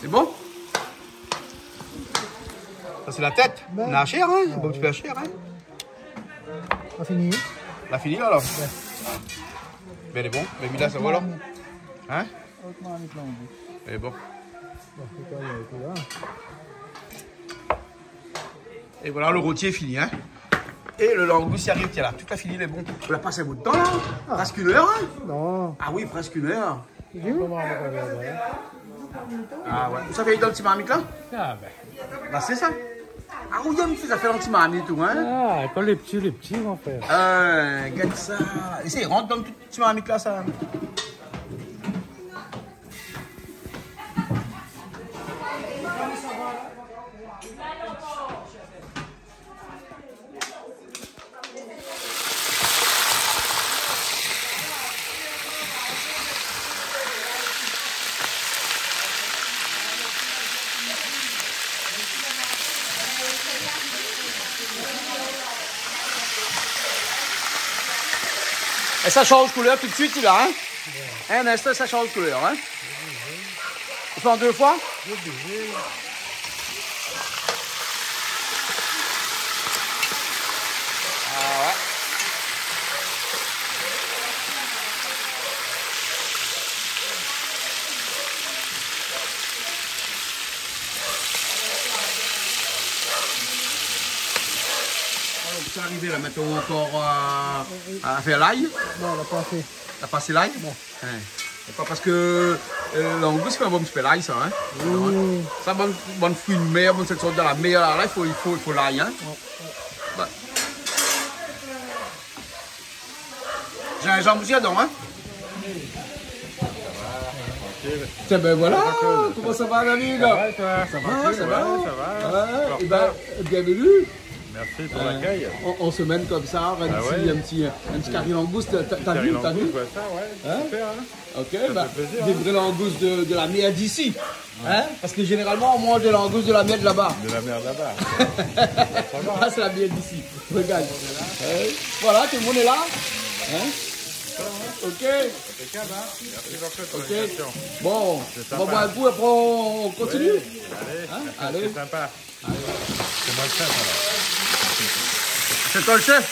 Speaker 1: C'est bon? Ça, c'est la tête. La chair, hein? Un bon petit peu la chair, hein?
Speaker 3: On a fini.
Speaker 1: La filet, alors? Ben, elle est bon. Mais là, ça va, là? Hein? Elle est bon. Et voilà, le rôti est fini, hein? Et le langouste y arrive, tiens là, toute la filet, il est bon. On l'a passé un bout de temps, là? Presque une heure, hein?
Speaker 3: Non.
Speaker 1: Ah oui, presque une heure.
Speaker 2: Comment on va faire?
Speaker 1: Ah ouais. Vous savez, dans le petit marmite, là?
Speaker 2: Ah ben.
Speaker 1: Bah, c'est ça. Ah oui, il me fait ça fait dans le petit marmite, tout, hein?
Speaker 2: Ah, quand les petits vont faire.
Speaker 1: Regarde ça. Et c'est, rentre dans le petit marmite, là, ça. Et ça change de couleur tout de suite, là, hein? Un instant, ça change de couleur, hein? On fait en deux fois? Ah ouais. C'est arrivé là, maintenant encore à faire l'ail.
Speaker 3: Non, on l'a pas fait.
Speaker 1: T'as passé l'ail? Bon. C'est pas parce que l'angouste fait un bon petit peu l'ail, ça, hein?
Speaker 3: Oui.
Speaker 1: Ça, bon fruit de mer, bon cette sorte de la mer, là, il faut l'ail, hein? Ouais. Gingembre aussi dedans, hein? Tiens, ben voilà, comment ça va, David?
Speaker 7: Ça va, toi?
Speaker 1: Ça va, ça va.
Speaker 7: Ouais,
Speaker 1: Et ben, bienvenue.
Speaker 7: merci pour l'accueil.
Speaker 1: On se mène comme ça, un petit curry langouste. T'as vu?
Speaker 7: Ça, ouais, super, hein?
Speaker 1: Ok, bah,
Speaker 7: fait plaisir,
Speaker 1: des vraies langoustes de la mer d'ici. Hein? Parce que généralement, on mange des langoustes de la mer de là-bas.
Speaker 7: De la merde là-bas.
Speaker 1: Ah, c'est la mer d'ici. Regarde. Voilà, tout le monde est là. Hein? Ok.
Speaker 7: Impeccable, hein? Merci beaucoup pour l'invitation.
Speaker 1: Bon, on va boire un coup, après on continue.
Speaker 7: Oui, allez,
Speaker 1: Allez.
Speaker 7: c'est sympa. C'est moi le chef, alors.
Speaker 1: C'est toi le chef?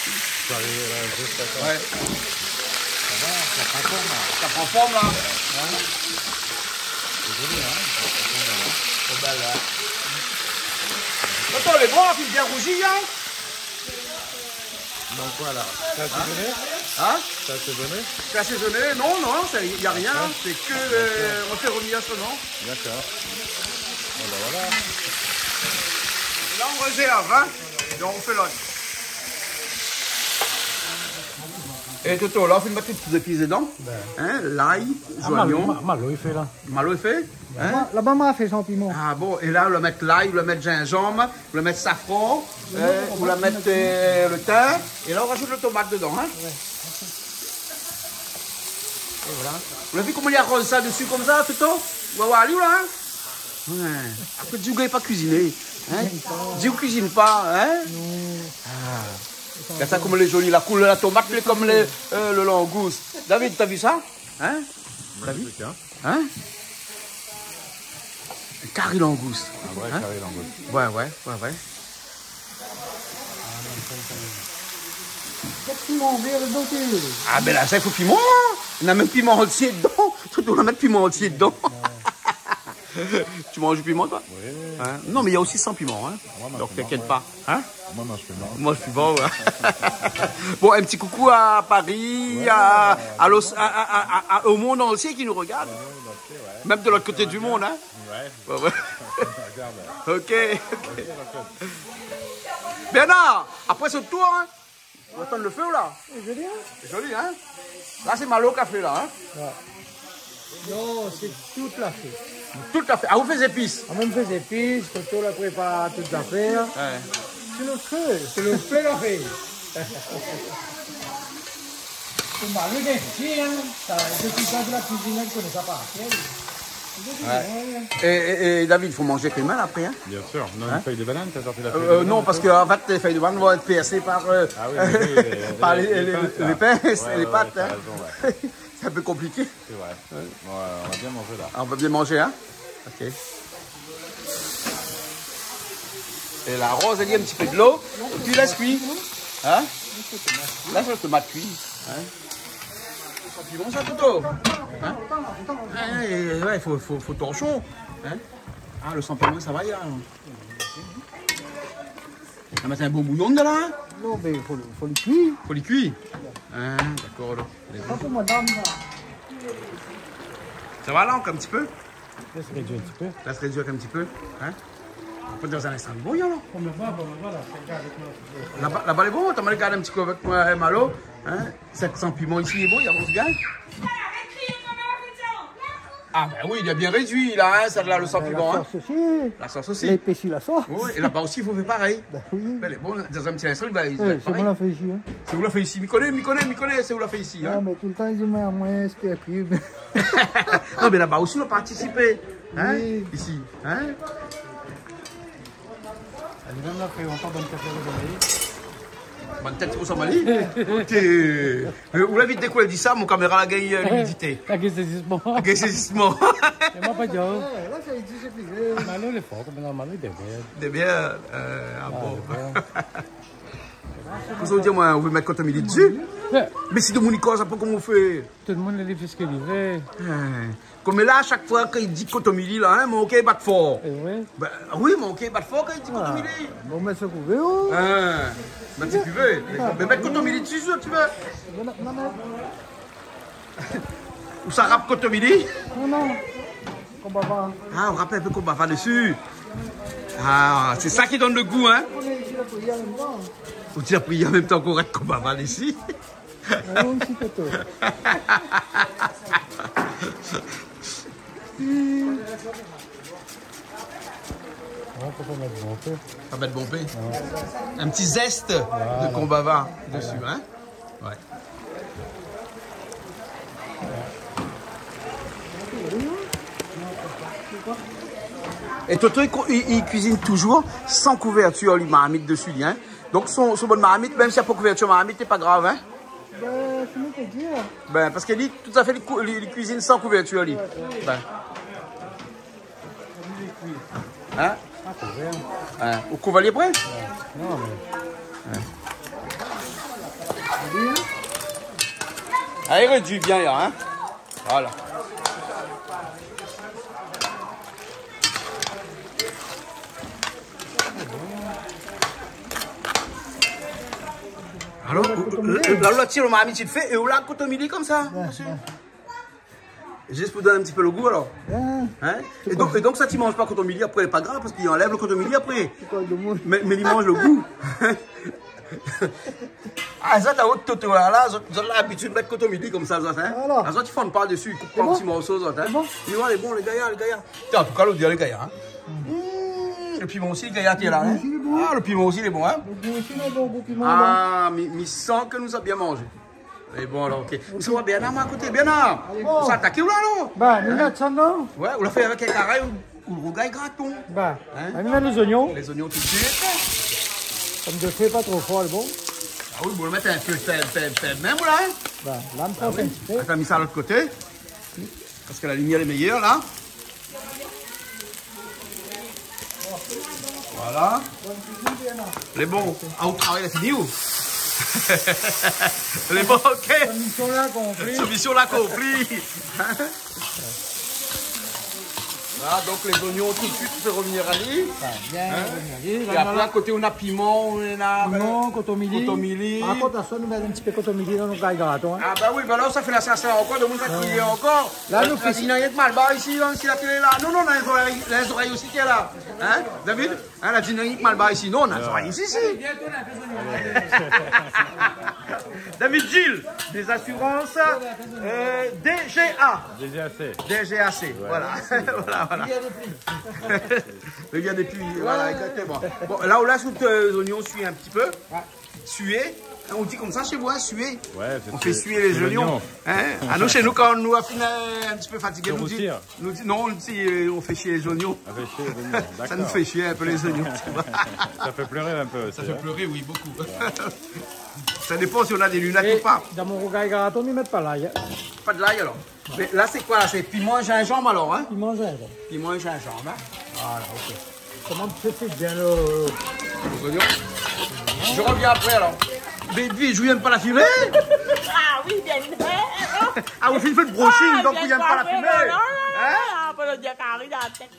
Speaker 7: Je suis arrivé là juste à temps.
Speaker 1: Ouais.
Speaker 7: Ça va, ça prend forme, là.
Speaker 1: Ça prend forme là.
Speaker 7: C'est joli, hein?
Speaker 1: C'est belle là. Attends, les bras, c'est bien rougi, hein?
Speaker 7: Donc voilà. C'est assaisonné?
Speaker 1: Hein?
Speaker 7: C'est assaisonné?
Speaker 1: C'est assaisonné? Non, il n'y a rien. C'est que on fait remis à ce nom.
Speaker 7: D'accord. Bon, ben voilà.
Speaker 1: Là, on réserve, hein? Et on refait l'autre. Et Toto, là, on fait une petite petite épices dedans. Hein? L'ail, joignon.
Speaker 2: Malo, il fait là.
Speaker 1: Malo est fait. Hein?
Speaker 3: Là-bas, on fait sans piment.
Speaker 1: Ah bon, et là, on va mettre l'ail, on va mettre gingembre, on va mettre safran, on va mettre le thym, et là, on rajoute le tomate dedans. Hein? Et voilà. Vous avez vu comment il arrose ça dessus comme ça, Toto? Vous voir là, hein? Ouais. Après, Dieu ne pas cuisiner. Hein? Dieu ne cuisine pas. Hein? Regarde ça comme elle est jolie, la couleur de la tomate, elle est comme le langouste. David, t'as vu ça? Hein? T'as vu? Hein? Un curry langouste.
Speaker 7: Un vrai curry langouste.
Speaker 1: Ouais.
Speaker 3: Piment vert dedans.
Speaker 1: Ah ben là, ça, il faut piment. On a même piment entier dedans. On va mettre piment entier dedans. Tu manges du piment, toi?
Speaker 7: Oui.
Speaker 1: Hein? Non, mais il y a aussi sans piment. Hein? Donc, t'inquiète pas. Hein?
Speaker 7: Moi, je fais marre.
Speaker 1: Moi, je suis bon. Ouais. Bon, un petit coucou à Paris, au monde entier qui nous regarde. Même de l'autre côté du monde. Hein?
Speaker 7: Ouais.
Speaker 1: Ouais. Ok. Bernard, après ce tour, hein, on va attendre le feu là. C'est joli, hein? Là, c'est Malo qui a fait là. Hein?
Speaker 3: Non, c'est toute la fête.
Speaker 1: Tout à fait. Ah, vous faites épices?
Speaker 3: On même fait des épices, Toto la prépare toute l'affaire.
Speaker 1: Ouais.
Speaker 3: C'est le feu la fête. C'est Malo ici, hein. Depuis quand de la cuisine, elle connaît ça par
Speaker 1: Et David, il faut manger avec les mains après. Hein?
Speaker 7: Bien sûr. Non, une feuille de banane, t'as sorti la feuille de banane?
Speaker 1: Non, parce qu'en fait, les feuilles de banane vont être percées par, par les pinces et les pattes. Hein?
Speaker 7: Raison, ouais.
Speaker 1: C'est un peu compliqué.
Speaker 7: C'est vrai. Bon, on va bien manger là.
Speaker 1: Ah, on va bien manger, hein? Ok. Et la rose, elle y a un petit peu de l'eau, et puis laisse cuire. Hein? Laisse le tomate cuire. Hein? C'est bon ça, Toto? Hein? Ouais, faut torchon. Hein? Ah, le champignon, ça va y aller. On va mettre un bon bouillon de là. Hein?
Speaker 3: Non, mais il faut le cuire.
Speaker 1: Faut les cuire. Hein, d'accord.
Speaker 3: Pas pour madame.
Speaker 1: Ça va là, encore un petit peu?
Speaker 2: Laisse réduire un petit peu.
Speaker 1: Laisse réduire un petit peu. Hein? On peut dans un instant bouillon là. Là-bas, est bon, t'as mal gardé un petit peu avec moi, Malo. Hein? 700 piments ici, il est bon, il avance bien. Ah ben oui, il a bien réduit là, hein, ça là, le sang piment.
Speaker 3: La
Speaker 1: Hein?
Speaker 3: sauce aussi.
Speaker 1: La sauce aussi.
Speaker 3: L'épaissir la sauce.
Speaker 1: Oui, et là-bas aussi, il faut faire pareil.
Speaker 3: Ben oui.
Speaker 1: Ben, bon, dans un petit instant, il va faire
Speaker 3: C'est
Speaker 1: pareil.
Speaker 3: bon la fait ici. Hein.
Speaker 1: C'est où la fait ici? M'y connaît, c'est où la fait ici.
Speaker 3: Non,
Speaker 1: Hein?
Speaker 3: mais tout le temps, ils disent, moi, ce qui est pris.
Speaker 1: Non, mais là-bas aussi, on a participé. Hein?
Speaker 3: Oui.
Speaker 1: Ici. Hein?
Speaker 2: Elle vient de la faire encore bonne café de
Speaker 1: Bonne tête au Somalie. Ok. Où la vite dès qu'on dit ça, mon caméra a gagné l'humidité.
Speaker 2: La saisissement.
Speaker 1: Ok, saisissement.
Speaker 2: Et moi, pas de
Speaker 3: Là, ça dit, c'est plaisir.
Speaker 2: Malo, il est fort, comme Malo, il est bien.
Speaker 1: C'est bien. Ah bon. Vous dire, moi, on veut mettre Cotomili dessus. Mais si de mon icône, ça peut comment on fait?
Speaker 2: Tout le monde les fait ce qu'il veut.
Speaker 1: Comme là, à chaque fois qu'il dit Cotomili, là, hein, mon ok bat fort.
Speaker 2: Et oui.
Speaker 1: Ben, oui, mon ok bat fort quand il dit Cotomili.
Speaker 3: Bon, mais ce que vous voulez.
Speaker 1: Ben, si tu veux. Mais mettre Cotomili dessus, si tu veux.
Speaker 3: Non.
Speaker 1: Ou ça rappe Cotomili?
Speaker 3: Non. Combat pas.
Speaker 1: Ah, on rappelle un peu qu'on va dessus. Ah, c'est ça qui donne le goût, hein?
Speaker 3: On est ici la prière en même temps.
Speaker 1: Faut dire prier en même temps qu'on reste qu'on bavale ici.
Speaker 3: Un petit peu tôt.
Speaker 1: Ça va être bon pain. Un petit zeste de combava dessus, hein? Ouais. Et Toto, il cuisine toujours sans couverture, lui, marmite dessus, hein? Donc, son bonne marmite, même s'il n'y a pas de couverture marmite, c'est pas grave, hein?
Speaker 3: Comment te dire?
Speaker 1: Ben, parce qu'il dit tout à fait, il cuisine sans couverture, lui. Ben. Hein? Hein? Au couvalier près?
Speaker 3: Non, mais.
Speaker 1: Ah, il réduit bien, là, hein? Voilà. Alors, là, on tire le marmite, il fait, et on l'a cotomili comme ça, monsieur. Juste pour donner un petit peu le goût, alors. Hein? Et donc ça, tu manges pas cotomili après, c'est pas grave, parce qu'il enlève le cotomili après. Mais il mange le goût. Ah, ça, la haute toto, là, vous avez l'habitude de mettre cotomili comme ça, hein? Ah, ça, tu fondes pas dessus, il coupe pas un petit morceau, ça, hein? Il est bon, les gaillards. Tiens, en tout cas, l'autre, les gaillards, hein? Le piment aussi, le gaillard, il est là, hein? Ah, le piment aussi, il est bon, hein?
Speaker 3: Le piment aussi, il est bon, le piment.
Speaker 1: Ah, mais sent que nous a bien mangé. Et bon, alors, ok. Vous savez, Bernard, à côté, Bernard. Vous attaquez où là, non?
Speaker 3: Bah, nous mettons ça, non?
Speaker 1: Ouais, on l'a fait avec un carré ou le rougail graton.
Speaker 3: Bah,
Speaker 1: Hein?
Speaker 3: nous mettons les oignons.
Speaker 1: Les oignons tout de suite.
Speaker 3: Comme de fait, pas trop fort, bon.
Speaker 1: Ah oui, vous le mettez un peu même, là, hein?
Speaker 3: Bah, là, on prend un petit peu.
Speaker 1: On a mis ça de l'autre côté. Parce que la lumière est meilleure, là. Voilà. Les bons. Ah, au travail, il a fini où? Les bons, ok.
Speaker 3: Cette mission-là compris.
Speaker 1: Cette mission-là compris. Voilà, donc les oignons tout de suite, tu fais revenir à l'île.
Speaker 3: Bien,
Speaker 1: Et après, à côté, on a piment, on a...
Speaker 3: piment, cotomili.
Speaker 1: Cotomili.
Speaker 3: À côté de ça, nous mettons un petit peu de cotomili dans nos cailles gratons.
Speaker 1: Ah bah oui, bah là, ça fait la sensation encore, de monde à crier encore.
Speaker 3: Là, nous
Speaker 1: il n'y a rien de mal, bah ici, la télé est là. Non, on a les oreilles aussi qui est là. Hein, David? Hein, la dynamique mal bas ici. Non, on a les oreilles ici. David Gilles, des assurances DGA. DGAC, voilà. Voilà. Le gars des pluies, voilà, exactement. Bon, là, on laisse les oignons suer un petit peu. Suer. On dit comme ça chez vous, hein, suer.
Speaker 7: Ouais,
Speaker 1: on fait suer les oignons. Hein? Ah, nous, chez nous, quand on nous a fini un petit peu fatigué, non, on fait chier les oignons. Ça nous fait chier un peu les oignons.
Speaker 7: Ça fait pleurer un peu.
Speaker 1: Ça fait pleurer, oui, beaucoup. Ça dépend si on a des lunettes ou pas.
Speaker 3: Dans mon rougail graton, ils ne mettent pas l'ail.
Speaker 1: Pas de l'ail alors. Mais là, c'est quoi? C'est piment et gingembre alors, hein?
Speaker 3: Ils mangent un.
Speaker 1: Piment et gingembre, hein? Voilà, ok.
Speaker 3: Comment tu fais bien le...
Speaker 1: Les oignons. Je reviens après alors. Baby, je viens pas la fumer.
Speaker 4: Ah oui, bien.
Speaker 1: Ah, vous faites brochine, donc vous n'aimez pas la fumer.
Speaker 4: Ah, pas le dire carré dans la tête,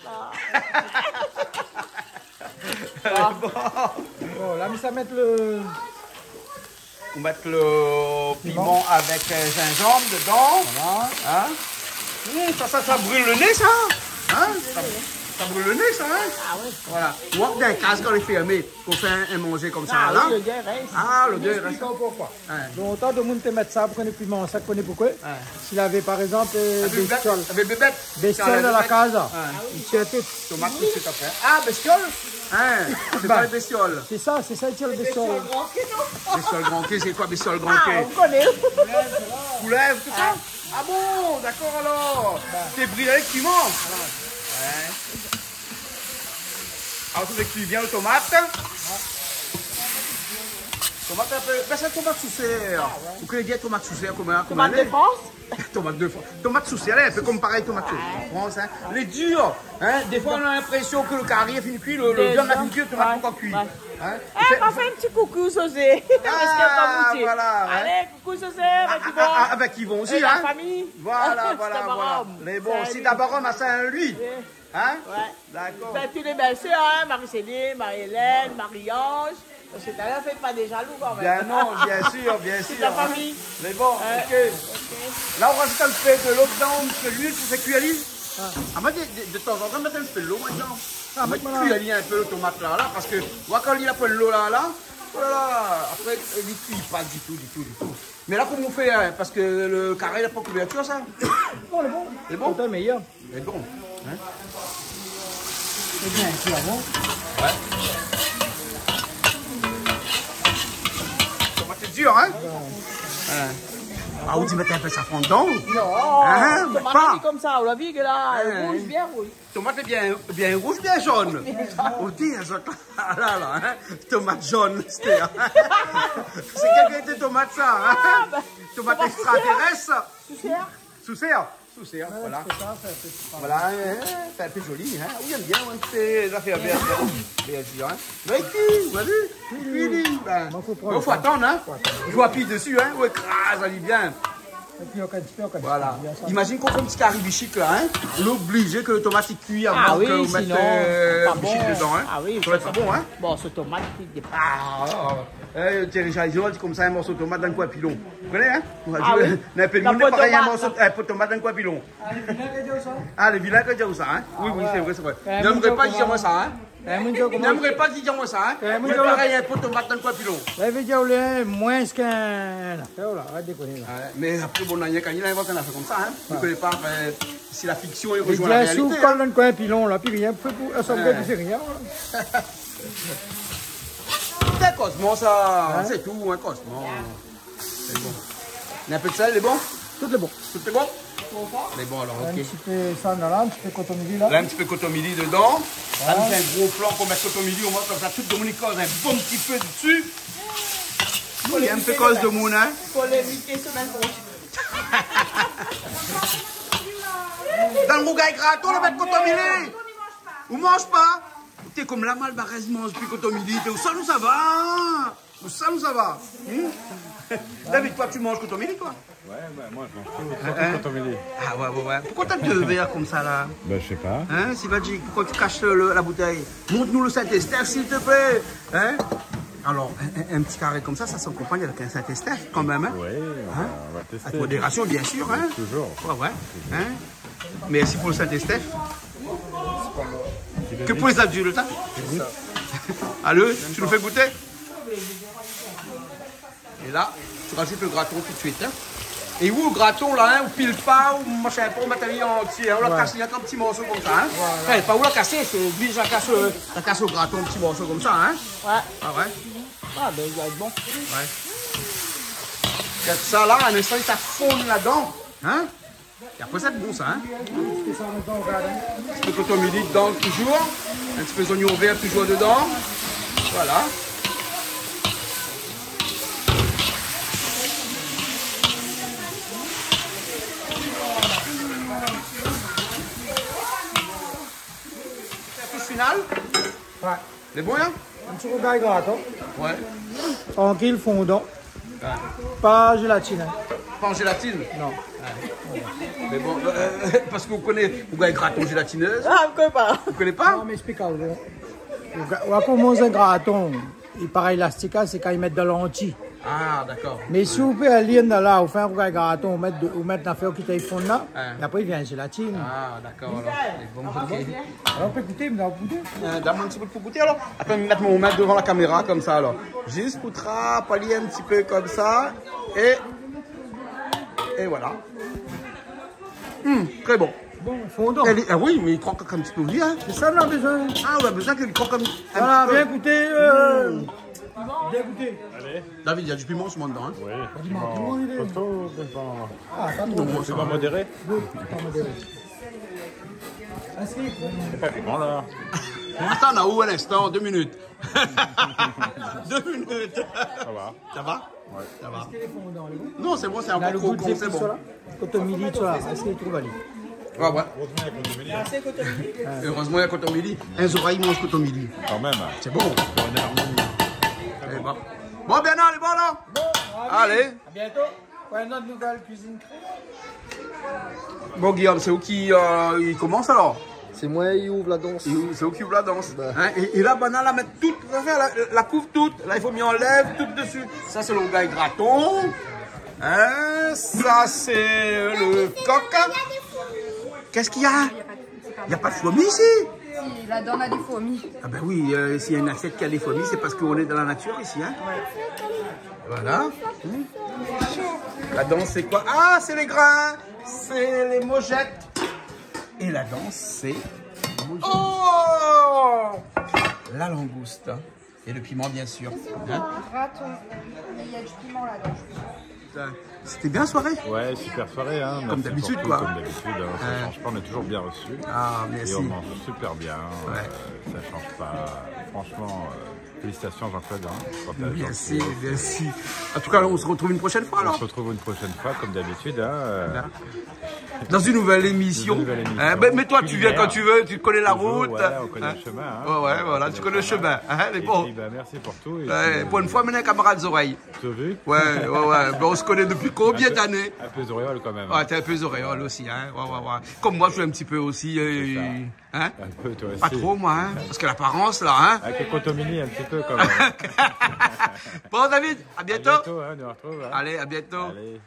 Speaker 4: là.
Speaker 3: Bon, là, mais ça met le...
Speaker 1: On va mettre le piment avec gingembre dedans.
Speaker 3: Voilà.
Speaker 1: Hein? Ça brûle le nez, ça. Hein? Ça brûle le nez, ça, hein?
Speaker 4: Ah oui.
Speaker 1: Voilà. Ou dans un casque, quand on est fermé, qu'on fait un manger comme ça,
Speaker 4: Ah
Speaker 1: là.
Speaker 4: oui, le gars reste.
Speaker 1: Ah, le deuil reste.
Speaker 3: Expliquons pourquoi.
Speaker 1: Ouais.
Speaker 3: Donc, autant de monde te mettre ça, prenez piment, ça connaît pourquoi. S'il avait, par exemple, bestiole.
Speaker 1: Avec bébête.
Speaker 3: Bestiole dans la case. Il tire tout.
Speaker 1: Tomate tout de suite après. Ah, bestiole? Hein? C'est pas le bestiole.
Speaker 3: C'est ça, il tire le bestiole.
Speaker 1: Bestiole grand quai, c'est quoi bestiole grand
Speaker 4: Ah,
Speaker 1: quai?
Speaker 4: on connaît.
Speaker 1: Coulève, tout ça? Ah bon, d'accord alors. T'es brillé avec piment. Ouais. Alors, tu cuis bien le tomate. Tomate un peu. Ben, c'est tomate sous serre. Vous connaissez bien tomate sous serre comment?
Speaker 4: Tomate de France?
Speaker 1: Tomate de France. Tomate sous serre, elle est un peu comme pareil tomate de France. Hein. Elle est dure. Hein. Des fois, on a l'impression que le carré est fini cuit, le viande a fini cuit, le tomate n'est pas cuit.
Speaker 4: Ouais.
Speaker 1: Hein.
Speaker 4: Eh, on fait un petit coucou, Sosé.
Speaker 1: Ah, voilà.
Speaker 4: Allez, coucou, Sosé, avec Yvon.
Speaker 1: Avec Yvon aussi,
Speaker 4: la
Speaker 1: hein.
Speaker 4: famille.
Speaker 1: Voilà. Les bons, aussi d'abord à Saint-Louis. Hein?
Speaker 4: Ouais.
Speaker 1: D'accord.
Speaker 4: Ben, tous les belles sœurs, hein, Marie-Céline, Marie-Hélène, Marie-Ange. Parce que t'as l'air fait pas des jaloux quand même.
Speaker 1: Bien non, bien sûr.
Speaker 4: C'est ta famille.
Speaker 1: Les bons, ok. Là, on rajoute un peu de l'eau dedans, un peu d'huile pour faire cuire l'huile. Ah, moi, de temps en temps, mettre un peu de l'eau maintenant. Ah, mettre cuire un peu le tomate là, parce que moi, quand il a pas de l'eau là, Voilà. Après, il cuit pas du tout. Mais là, comment on fait hein, parce que le carré n'a pas de couverture, ça?
Speaker 3: Non, le bon.
Speaker 1: C'est bon?
Speaker 3: C'est meilleur.
Speaker 1: C'est bon. Hein?
Speaker 3: C'est bien, c'est bon.
Speaker 1: Ouais. C'est dur, hein? Ah, vous dites, mettez un peu de safran dedans?
Speaker 4: Non,
Speaker 1: Hein,
Speaker 4: tomate
Speaker 1: pas.
Speaker 4: est comme ça, on l'a vu que là,
Speaker 1: Hein.
Speaker 4: rouge, bien rouge.
Speaker 1: Tomate est bien rouge, bien jaune. On dit, là, hein? Tomate jaune, c'était. Hein? C'est quelle qualité de tomate, ça? Hein? Tomate extraterrestre? Sous serre. Sous serre, voilà. Voilà, c'est un peu joli. Hein? Oui, j'aime bien, c'est la faire bien sûr. Hein? Mais qui? Vous avez vu? Ben, il faut attendre, hein? Je appuie dessus, hein? On écrase, ça dit bien. Voilà. Imagine qu'on fait un petit carré bichic là, hein? L'obligé que le tomate il cuit avant
Speaker 4: Ah oui,
Speaker 1: que vous
Speaker 4: sinon,
Speaker 1: mettez
Speaker 4: pas
Speaker 1: le bichic
Speaker 4: bon.
Speaker 1: dedans, hein?
Speaker 4: Ah oui,
Speaker 1: ça va être bon, hein?
Speaker 4: Bon, ce tomate, il dépasse.
Speaker 1: Thierry Jalison dit comme ça un morceau de tomate dans le coin pilon. Vous connaissez, hein?
Speaker 4: Ah oui.
Speaker 1: N'a pas
Speaker 4: La
Speaker 1: pareil un
Speaker 4: tomate,
Speaker 1: morceau de tomate dans le coin pilon. Ah, les vilains que disent ça, hein? Oui, c'est vrai, c'est vrai. N'aimerais pas dire moi ça, hein? N'aimerais pas dire moi ça, hein? Mais pareil un pot de tomate dans le coin pilon.
Speaker 3: La vidéo est moins qu'un affaire là, arrête de déconner là.
Speaker 1: Mais après, bon, il y a quand il invente un affaire comme ça, hein? Tu connais pas si la fiction est
Speaker 3: Et
Speaker 1: rejoint la
Speaker 3: bien sous
Speaker 1: réalité.
Speaker 3: colle dans le coin pilon là, puis rien, ça me fait rien là.
Speaker 1: C'est un cosmos, ça. C'est tout, un cosmos. C'est bon. Il y a un peu de sel, il est bon?
Speaker 3: Tout est bon.
Speaker 1: Tout est bon? Il est bon alors,
Speaker 3: Un
Speaker 1: ok.
Speaker 3: petit peu ça dans là, un petit peu cotomili là.
Speaker 1: Là, un petit peu cotomili dedans. Là, nous, un gros plan qu'on met cotomili, on monte comme ça, toute Dominique cause un bon petit peu dessus. Il y a un peu cause de moune, hein?
Speaker 4: Faut l'éviter semaine prochaine.
Speaker 1: Dans le rougail graton, on va mettre cotomili. On mange pas. T'es comme la malbaraise mange plus cotomili. Où ça nous ça va? Où ça nous ça va? David, toi, tu manges cotomili, toi?
Speaker 7: Ouais, bah, moi je mange tout cotomili.
Speaker 1: Ah ouais. Pourquoi t'as deux verres comme ça, là?
Speaker 7: Ben, je sais pas.
Speaker 1: Hein, Sivadji, pourquoi tu caches la bouteille? Montre-nous le Saint-Estèphe, s'il te plaît. Hein? Alors, un petit carré comme ça s'accompagne avec un Saint-Estèphe, quand même. Hein?
Speaker 7: Oui,
Speaker 1: Hein?
Speaker 7: on va tester.
Speaker 1: Avec modération, bien sûr. Hein?
Speaker 7: Toujours.
Speaker 1: Ouais. Hein? Merci pour le Saint-Estèphe. Que pour les adultes, hein? Allô, tu nous fais goûter? Et là, tu rajoutes le graton tout de suite. Hein? Et où le graton là, hein, on pile pas, ou machin pas, on met ta vie entier, on l'a cassé, il y a qu'un petit morceau comme ça. Hein? Voilà. Pas où la casser, c'est obligé à casser au graton, un petit morceau comme ça. Hein?
Speaker 4: Ouais.
Speaker 1: Ah ouais?
Speaker 4: Ah, ben, il va être bon.
Speaker 1: Ouais. Il y a ça là, un instant, ça fonde là-dedans. Hein? Et après, ça, c'est bon ça. Hein? Un petit peu de cotomili dedans toujours. Un petit peu d'oignon vert toujours dedans. Voilà. Final?
Speaker 3: Ouais.
Speaker 1: Les bons, hein?
Speaker 3: Un petit rougail graton.
Speaker 1: Ouais.
Speaker 3: Tranquille, fondant.
Speaker 1: Ouais.
Speaker 3: Pas gélatine. Hein.
Speaker 1: Pas en gélatine?
Speaker 3: Non.
Speaker 1: Mais bon, parce que vous connaissez, vous avez graton gélatineuse.
Speaker 4: Ah, je ne pas.
Speaker 1: Vous connaissez pas?
Speaker 3: Non, mais explique à vous. On va commencer un graton. Il paraît élastique, c'est quand ils mettent de l'anti.
Speaker 1: Ah, d'accord.
Speaker 3: Mais si vous pouvez aller dans là, vous faites un rougail graton, vous mettez l'affaire qui est fond là, et après il vient la gélatine.
Speaker 1: Ah, d'accord. Alors, bon, ok.
Speaker 3: Alors on peut goûter, mais on peut goûter.
Speaker 1: Donne-moi un petit peu pour goûter alors. Après, mettre mon maître devant la caméra comme ça alors. Juste pour trapalier un petit peu comme ça. Et voilà. Très bon.
Speaker 3: Bon, fondant.
Speaker 1: Ah oui, mais il croque comme un petit peu oublié. Hein.
Speaker 3: C'est ça, on a besoin.
Speaker 1: Ah, on a besoin qu'il croque comme un
Speaker 3: Voilà,
Speaker 1: petit peu.
Speaker 3: bien goûter. Bien goûter.
Speaker 1: David, il y a du piment sur moi dedans. Hein.
Speaker 7: Oui, piment. Costaud, piment.
Speaker 3: Ah, pas trop.
Speaker 7: Piment modéré.
Speaker 3: Pas modéré. Assis.
Speaker 7: C'est pas piment là.
Speaker 1: Attends, on a où à l'instant? 2 minutes. 2 minutes.
Speaker 7: Ça va.
Speaker 1: Ça va?
Speaker 7: Ouais.
Speaker 1: Ça va.
Speaker 3: Les fondants, les bons.
Speaker 1: Non, c'est bon, c'est
Speaker 3: On a
Speaker 1: encore
Speaker 3: le
Speaker 1: trop
Speaker 3: goût de
Speaker 1: con, c'est bon.
Speaker 3: Cotomili, tout ça. Est-ce qu'il trouve Ali?
Speaker 1: Ouais, ouais.
Speaker 7: Heureusement, il y a cotomili.
Speaker 1: Heureusement, il y a cotomili. Un oreilles mange cotomili.
Speaker 7: Quand même.
Speaker 1: C'est bon. Eh ben. Bon, bien, allez, bon, là. Allez.
Speaker 3: À bientôt. Pour une autre nouvelle cuisine créée.
Speaker 1: Bon, Guillaume, c'est où qui il commence alors?
Speaker 6: C'est moi qui ouvre la danse.
Speaker 1: C'est où qui ouvre la danse. Hein? Et là, banane, la mettre toute, la couvre toute. Là, il faut m'y enlève tout dessus. Ça, c'est le rougail graton. Hein? Ça, c'est le coq. Qu'est-ce qu'il y a? Il n'y a pas de fourmi ici.
Speaker 5: si la donne a des fourmis.
Speaker 1: Ah ben oui, s'il y a une assiette qui a des fourmis, c'est parce qu'on est dans la nature ici. Hein. Voilà. La danse, c'est quoi? Ah, c'est les grains, c'est les mojettes. Et la danse, c'est... Oh, la langouste. Et le piment, bien sûr. Hein?
Speaker 5: Il y a du piment là-dedans.
Speaker 1: C'était bien soirée?
Speaker 7: Ouais, super soirée. Hein.
Speaker 1: Comme d'habitude, quoi.
Speaker 7: Comme d'habitude, ça change pas, on est toujours bien reçus.
Speaker 1: Ah, merci.
Speaker 7: Et on mange super bien,
Speaker 1: Ouais.
Speaker 7: ça change pas. Franchement, félicitations Jean-Claude. Hein,
Speaker 1: merci, merci. En tout cas, on se retrouve une prochaine fois, alors.
Speaker 7: On se retrouve une prochaine fois, comme d'habitude. Hein,
Speaker 1: dans une nouvelle émission. Mais toi, tu viens quand tu veux, tu connais la route.
Speaker 7: Ouais, on connaît le chemin. Hein,
Speaker 1: ouais, voilà, tu connais le chemin. Hein, mais bon.
Speaker 7: Puis, merci pour tout.
Speaker 1: Pour une fois, maintenant, camarades oreilles.
Speaker 7: Tu as vu?
Speaker 1: Ouais. On se connaît depuis combien d'années?
Speaker 7: Un peu auréole quand même.
Speaker 1: Ouais, t'es un peu auréole aussi. Hein. Ouais. Comme moi, je suis un petit peu aussi. Hein?
Speaker 7: Un peu, toi aussi.
Speaker 1: Pas trop, moi. Hein. Parce que l'apparence, là. Hein.
Speaker 7: Avec le contomini, un petit peu quand même.
Speaker 1: Bon, David, à bientôt.
Speaker 7: À bientôt, hein, on nous retrouve. Hein.
Speaker 1: Allez, à bientôt.
Speaker 7: Allez.